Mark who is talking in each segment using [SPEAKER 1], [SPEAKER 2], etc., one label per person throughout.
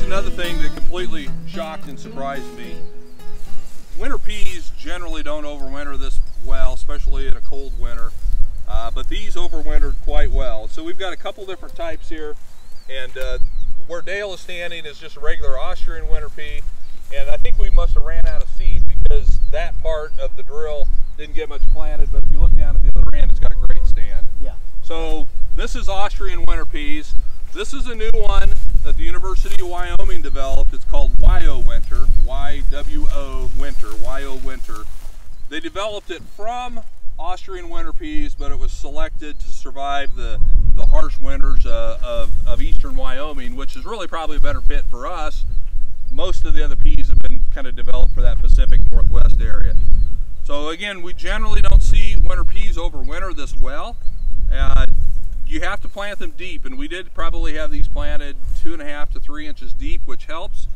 [SPEAKER 1] another thing that completely shocked and surprised me. Winter peas generally don't overwinter this well, especially in a cold winter, but these overwintered quite well. So we've got a couple different types here, and where Dale is standing is just a regular Austrian winter pea, and I think we must have ran out of seed because that part of the drill didn't get much planted, but if you look down at the other end, it's got a great stand.
[SPEAKER 2] Yeah.
[SPEAKER 1] So this is Austrian winter peas. This is a new one that the University of Wyoming developed. It's called YO Winter, Y-W-O Winter, YO Winter. They developed it from Austrian winter peas, but it was selected to survive the harsh winters of eastern Wyoming, which is really probably a better fit for us. Most of the other peas have been kind of developed for that Pacific Northwest area. So again, we generally don't see winter peas overwinter this well. You have to plant them deep, and we did probably have these planted 2.5 to 3 inches deep, which helps.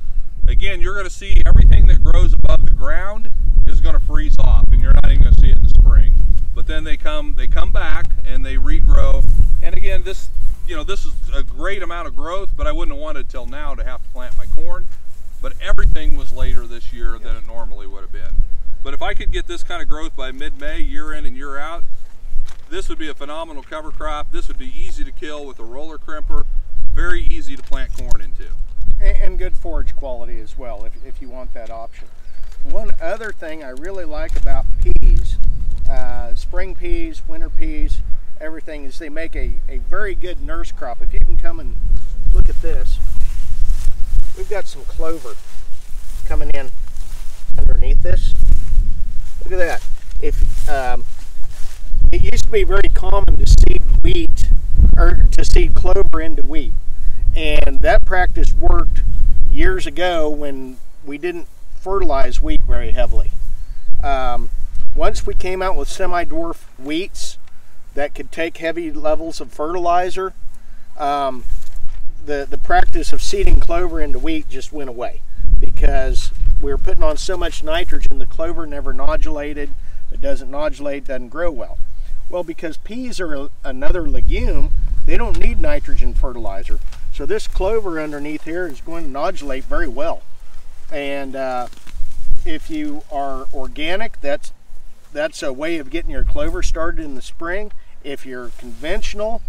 [SPEAKER 1] Again, you're going to see everything that grows above the ground is going to freeze off, and you're not even going to see it in the spring. But then they come back and they regrow. And again, this is a great amount of growth, but I wouldn't have wanted till now to have to plant my corn. But everything was later this year than it normally would have been. But if I could get this kind of growth by mid-May, year in and year out, this would be a phenomenal cover crop. This would be easy to kill with a roller crimper, very easy to plant corn into.
[SPEAKER 2] And good forage quality as well, if you want that option. One other thing I really like about peas, spring peas, winter peas, everything, is they make a very good nurse crop. If you can come and look at this, we've got some clover coming in underneath this. Look at that. It used to be very common to seed wheat, or to seed clover into wheat, and that practice worked years ago when we didn't fertilize wheat very heavily. Once we came out with semi-dwarf wheats that could take heavy levels of fertilizer, the practice of seeding clover into wheat just went away because we were putting on so much nitrogen. The clover never nodulated. It doesn't nodulate, doesn't grow well. Well, because peas are another legume, they don't need nitrogen fertilizer. So this clover underneath here is going to nodulate very well. And if you are organic, that's a way of getting your clover started in the spring. If you're conventional,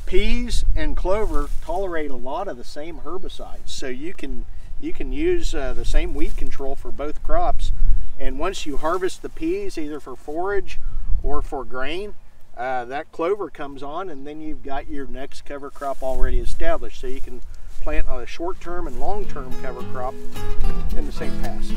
[SPEAKER 2] peas and clover tolerate a lot of the same herbicides. So you can use the same weed control for both crops. And once you harvest the peas, either for forage or for grain, that clover comes on, and then you've got your next cover crop already established. So you can plant a short-term and long-term cover crop in the same pass.